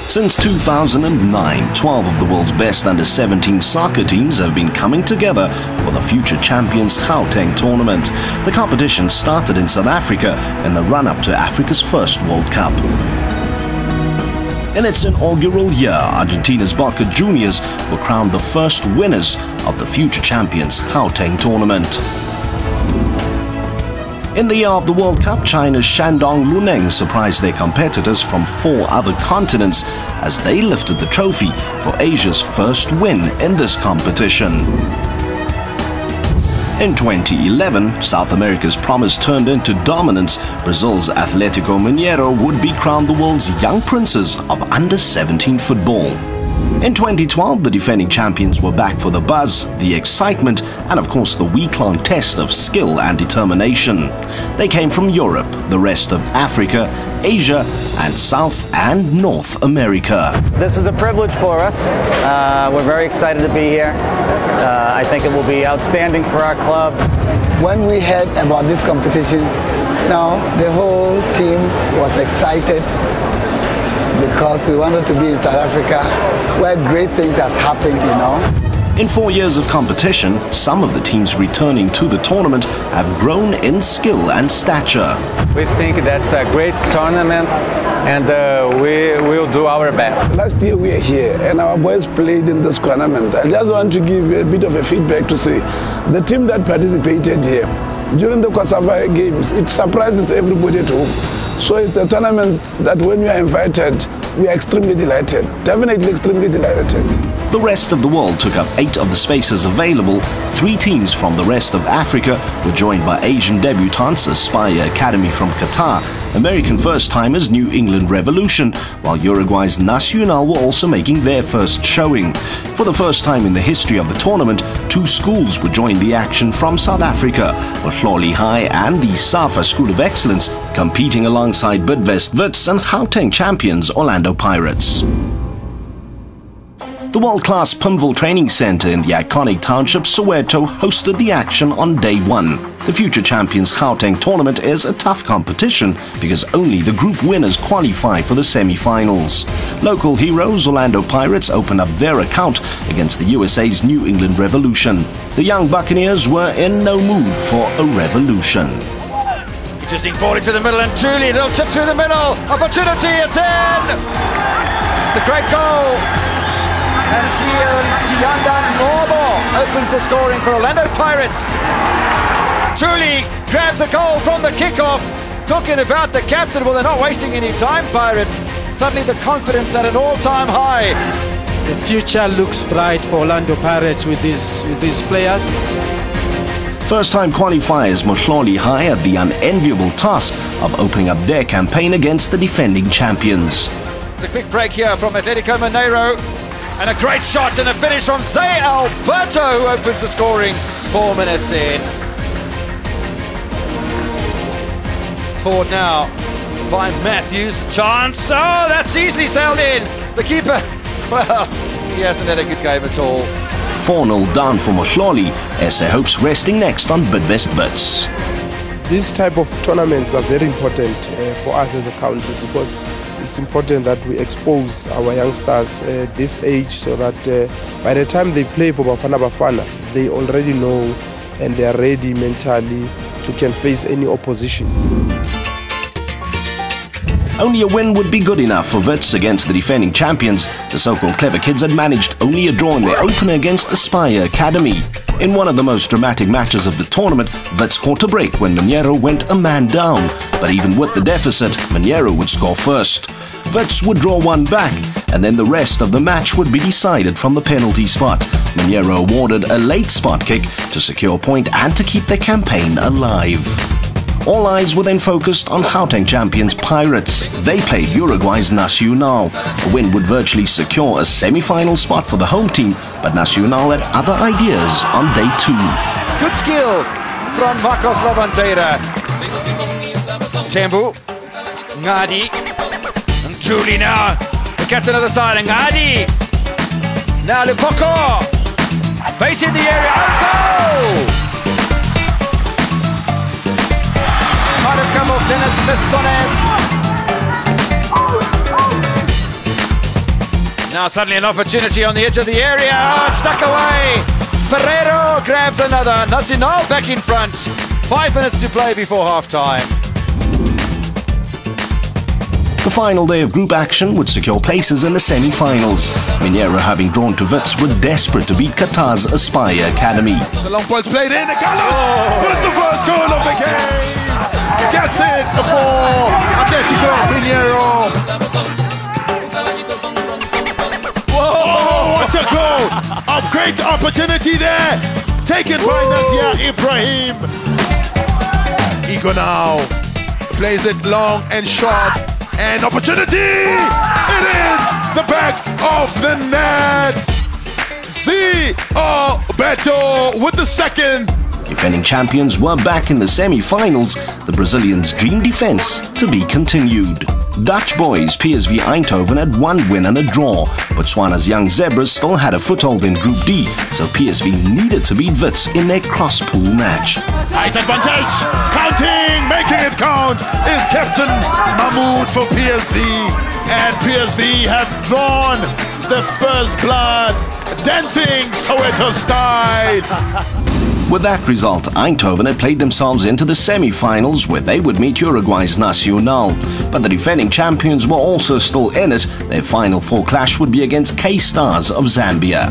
Since 2009, 12 of the world's best under-17 soccer teams have been coming together for the future champions Gauteng tournament. The competition started in South Africa in the run-up to Africa's first World Cup. In its inaugural year, Argentina's Boca Juniors were crowned the first winners of the future champions Gauteng tournament. In the year of the World Cup, China's Shandong Luneng surprised their competitors from 4 other continents as they lifted the trophy for Asia's first win in this competition. In 2011, South America's promise turned into dominance. Brazil's Atlético Mineiro would be crowned the world's young princes of under-17 football. In 2012, the defending champions were back for the buzz, the excitement, and of course the week-long test of skill and determination. They came from Europe, the rest of Africa, Asia, and South and North America. This is a privilege for us. We're very excited to be here. I think it will be outstanding for our club. When we heard about this competition, the whole team was excited, because we wanted to be in South Africa where great things has happened, In 4 years of competition, some of the teams returning to the tournament have grown in skill and stature. We think that's a great tournament and we will do our best. Last year we were here and our boys played in this tournament. I just want to give a bit of a feedback to say the team that participated here during the Kosovo games, it surprises everybody at home. So it's a tournament that when we are invited, we are extremely delighted, definitely extremely delighted. The rest of the world took up 8 of the spaces available. 3 teams from the rest of Africa were joined by Asian debutants Aspire Academy from Qatar, American first-timers New England Revolution, while Uruguay's Nacional were also making their first showing. For the first time in the history of the tournament, 2 schools would join the action from South Africa, Mashadro High and the SAFA School of Excellence, competing alongside Bidvest Wits and Gauteng champions Orlando Pirates. The world-class Pimville Training Center in the iconic township Soweto hosted the action on day 1. The future champions Gauteng tournament is a tough competition because only the group winners qualify for the semi-finals. Local heroes Orlando Pirates opened up their account against the USA's New England Revolution. The young Buccaneers were in no mood for a revolution. Interesting ball into the middle and Julie, little tip through the middle, opportunity, it's in! It's a great goal! And Siyandan Nobo opens the scoring for Orlando Pirates. Julie grabs a goal from the kickoff. Talking about the captain, well, they're not wasting any time, Pirates. Suddenly the confidence at an all-time high. The future looks bright for Orlando Pirates with these players. First-time qualifiers Mashadro High had the unenviable task of opening up their campaign against the defending champions. It's a quick break here from Atlético Mineiro. And a great shot and a finish from Zé Alberto, who opens the scoring 4 minutes in. Forward now by Matthews. Chance. Oh, that's easily sailed in. The keeper, well, he hasn't had a good game at all. 4-0 down for Mashadro, as their hopes resting next on Bidvest Wits. These type of tournaments are very important for us as a country, because it's important that we expose our youngsters at this age so that by the time they play for Bafana Bafana, they already know and they are ready mentally to can face any opposition. Only a win would be good enough for Wits against the defending champions. The so-called clever kids had managed only a draw in their opener against Aspire Academy. In one of the most dramatic matches of the tournament, Wits caught a break when Mineiro went a man down. But even with the deficit, Mineiro would score first. Wits would draw one back, and then the rest of the match would be decided from the penalty spot. Mineiro awarded a late spot kick to secure a point and to keep their campaign alive. All eyes were then focused on Gauteng champions Pirates. They played Uruguay's Nacional. A win would virtually secure a semi-final spot for the home team, but Nacional had other ideas on day 2. Good skill from Marcos Lavandeira. Tembu, Ngadi, and Julie now. The captain of the side, and Ngadi. Now Lupoko. Space in the area, oh, goal! Might have come off Dennis Messones. Now suddenly an opportunity on the edge of the area. Oh, it's stuck away. Ferrero grabs another. Nacional back in front. 5 minutes to play before half-time. The final day of group action would secure places in the semi-finals. Mineiro, having drawn to Wits, were desperate to beat Qatar's Aspire Academy. The long ball's played in. Carlos with the first goal of the game. Gets it for Atletico Mineiro. Oh, what a goal! A great opportunity there. Taken by Nasir Ibrahim. Ego now plays it long and short. And opportunity! It is the back of the net. Beto with the second. Defending champions were back in the semi-finals. The Brazilians' dream defense to be continued. Dutch boys PSV Eindhoven had one win and a draw. Botswana's Young Zebras still had a foothold in Group D, so PSV needed to beat Wits in their cross-pool match. Height advantage, counting, making it count, is Captain Mahmoud for PSV. And PSV have drawn the first blood, denting Soweto style. With that result, Eindhoven had played themselves into the semi-finals where they would meet Uruguay's Nacional. But the defending champions were also still in it. Their Final Four clash would be against K-Stars of Zambia.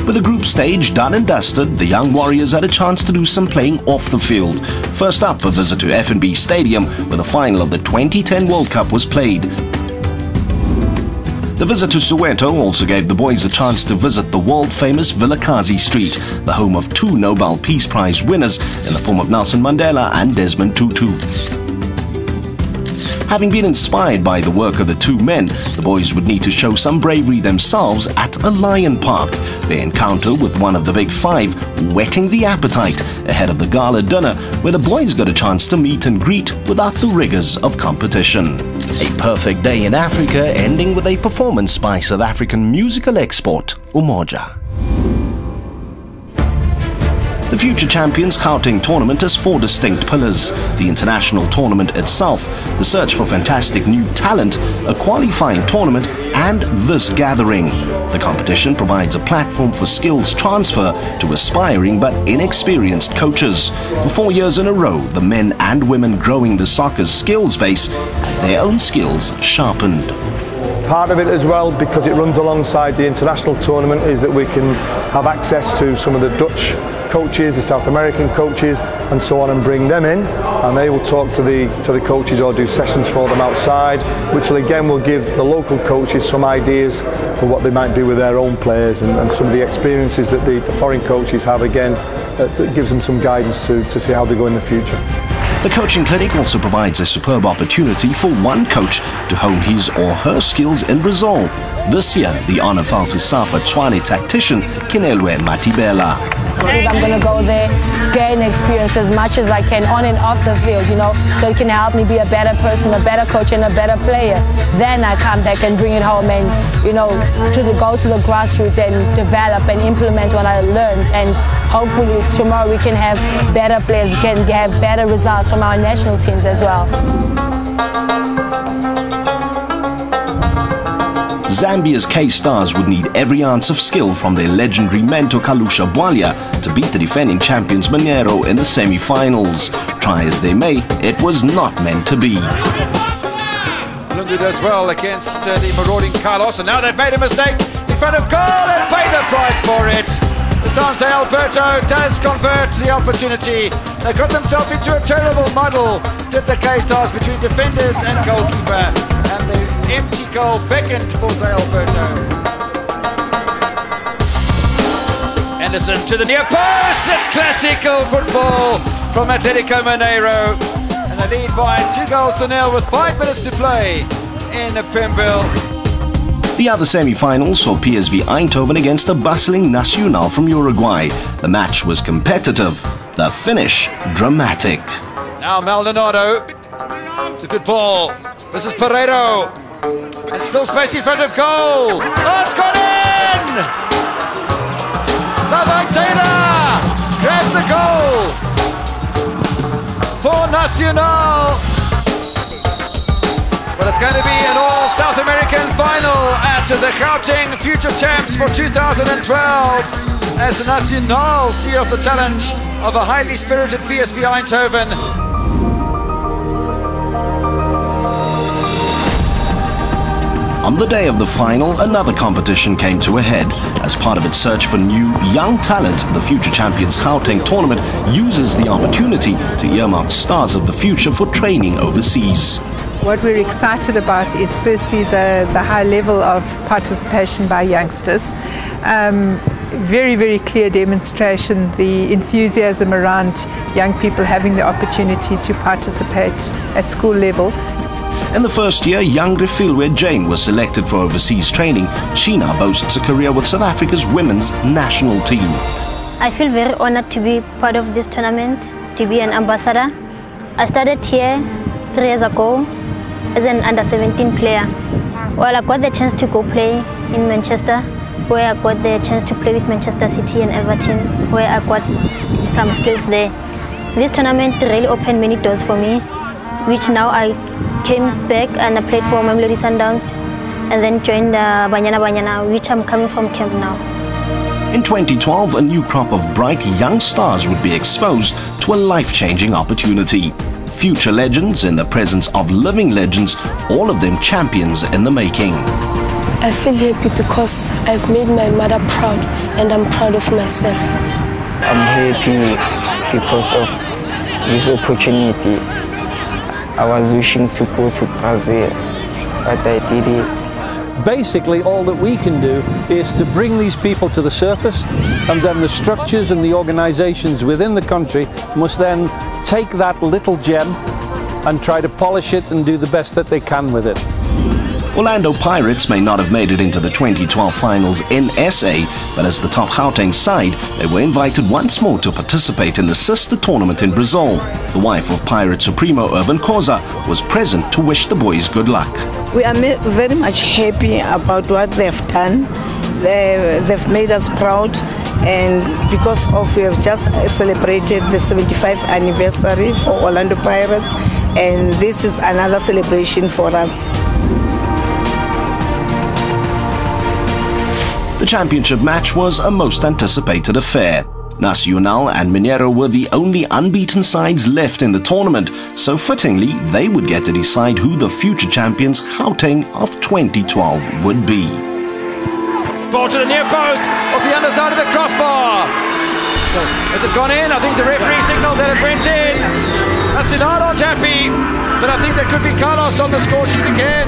With the group stage done and dusted, the young Warriors had a chance to do some playing off the field. First up, a visit to F&B Stadium, where the final of the 2010 World Cup was played. The visit to Soweto also gave the boys a chance to visit the world-famous Vilakazi Street, the home of two Nobel Peace Prize winners in the form of Nelson Mandela and Desmond Tutu. Having been inspired by the work of the two men, the boys would need to show some bravery themselves at a lion park. Their encounter with one of the Big Five whetting the appetite ahead of the gala dinner, where the boys got a chance to meet and greet without the rigors of competition. A perfect day in Africa, ending with a performance by South African musical export, Umoja. The future champions Gauteng tournament has four distinct pillars: the international tournament itself, the search for fantastic new talent, a qualifying tournament, and this gathering. The competition provides a platform for skills transfer to aspiring but inexperienced coaches. For 4 years in a row, the men and women growing the soccer's skills base had their own skills sharpened. Part of it as well, because it runs alongside the international tournament, is that we can have access to some of the Dutch coaches, the South American coaches and so on, and bring them in, and they will talk to the coaches or do sessions for them outside, which will again will give the local coaches some ideas for what they might do with their own players, and some of the experiences that the foreign coaches have, again, it gives them some guidance to see how they go in the future. The coaching clinic also provides a superb opportunity for one coach to hone his or her skills in Brazil. This year, the honor fell to Safa Tshwane tactician Kinelwe Matibela. I'm going to go there, gain experience as much as I can on and off the field, so it can help me be a better person, a better coach and a better player. Then I come back and bring it home and, go to the grassroots and develop and implement what I learned. And hopefully tomorrow we can have better players, can have better results from our national teams as well. Zambia's K-Stars would need every ounce of skill from their legendary mentor Kalusha Bwalya to beat the defending champions Mineiro in the semi-finals. Try as they may, it was not meant to be. Lungu does well against the marauding Carlos, and now they've made a mistake in front of goal and pay the price for it. This time Alberto does convert the opportunity. They got themselves into a terrible muddle, did the K-Stars, between defenders and goalkeeper, and the empty goal beckoned for Alberto. Anderson to the near post. It's classical football from Atletico Mineiro, and they lead by 2-0 with 5 minutes to play in Pemville. The other semi-finals saw PSV Eindhoven against a bustling Nacional from Uruguay. The match was competitive, the finish dramatic. Now Maldonado, it's a good ball. This is Pereiro, and still space in front of goal. Oh, it's gone in! Taylor grabs the goal for Nacional. But it's going to be an all South American final at the Gauteng Future Champs for 2012 as Nacional see off the challenge of a highly spirited PSV Eindhoven. On the day of the final, another competition came to a head. As part of its search for new, young talent, the Future Champions Gauteng tournament uses the opportunity to earmark stars of the future for training overseas. What we're excited about is firstly the high level of participation by youngsters. Very, very clear demonstration, the enthusiasm around young people having the opportunity to participate at school level. In the first year, young Refilwe Jane was selected for overseas training. She now boasts a career with South Africa's women's national team. I feel very honored to be part of this tournament, to be an ambassador. I started here 3 years ago as an under-17 player. Well, I got the chance to go play in Manchester, where I got the chance to play with Manchester City and Everton, where I got some skills there. This tournament really opened many doors for me, which now I came back and I played for Mamelodi Sundowns and then joined Banyana, which I'm coming from camp now. In 2012, a new crop of bright young stars would be exposed to a life-changing opportunity. Future legends in the presence of living legends, all of them champions in the making. I feel happy because I've made my mother proud and I'm proud of myself. I'm happy because of this opportunity. I was wishing to go to Brazil, but I did it. Basically, all that we can do is to bring these people to the surface, and then the structures and the organizations within the country must then take that little gem and try to polish it and do the best that they can with it. Orlando Pirates may not have made it into the 2012 finals in SA, but as the top Gauteng side, they were invited once more to participate in the sister tournament in Brazil. The wife of Pirate Supremo Irvin Khoza was present to wish the boys good luck. We are very much happy about what they've done. They've made us proud, and because of we have just celebrated the 75th anniversary for Orlando Pirates, and this is another celebration for us. The championship match was a most anticipated affair. Nacional and Mineiro were the only unbeaten sides left in the tournament, so fittingly they would get to decide who the future champions Gauteng of 2012 would be. Ball to the near post, off the underside of the crossbar. Has it gone in? I think the referee signaled that it went in. Nacional aren't happy, but I think there could be Carlos on the score sheet again.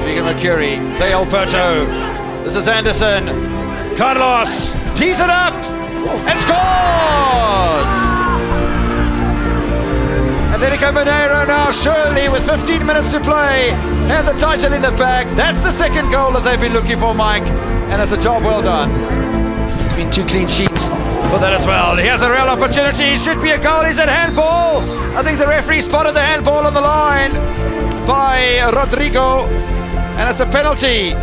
Figa Mercury, Zé Alberto. This is Anderson. Carlos tees it up and scores! Atletico Mineiro now surely with 15 minutes to play have the title in the bag. That's the second goal that they've been looking for, Mike, and it's a job well done. It's been 2 clean sheets for that as well. He has a real opportunity. Should be a goal. He's at handball. I think the referee spotted the handball on the line by Rodrigo, and it's a penalty.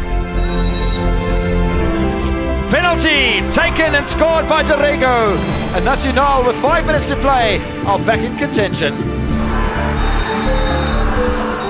Penalty taken and scored by Dorrego. And Nacional with 5 minutes to play are back in contention.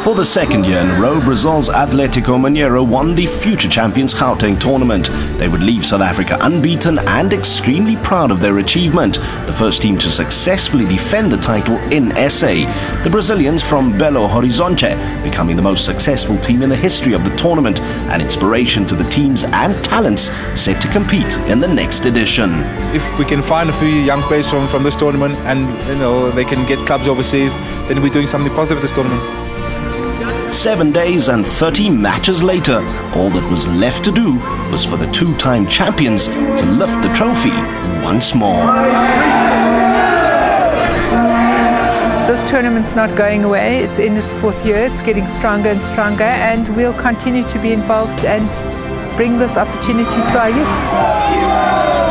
For the second year in a row, Brazil's Atletico Mineiro won the Future Champions Gauteng tournament. They would leave South Africa unbeaten and extremely proud of their achievement, the first team to successfully defend the title in SA. The Brazilians from Belo Horizonte becoming the most successful team in the history of the tournament, an inspiration to the teams and talents set to compete in the next edition. If we can find a few young players from this tournament and they can get clubs overseas, then we're doing something positive with this tournament. 7 days and 30 matches later, all that was left to do was for the 2-time champions to lift the trophy once more. This tournament's not going away. It's in its 4th year. It's getting stronger and stronger, and we'll continue to be involved and bring this opportunity to our youth.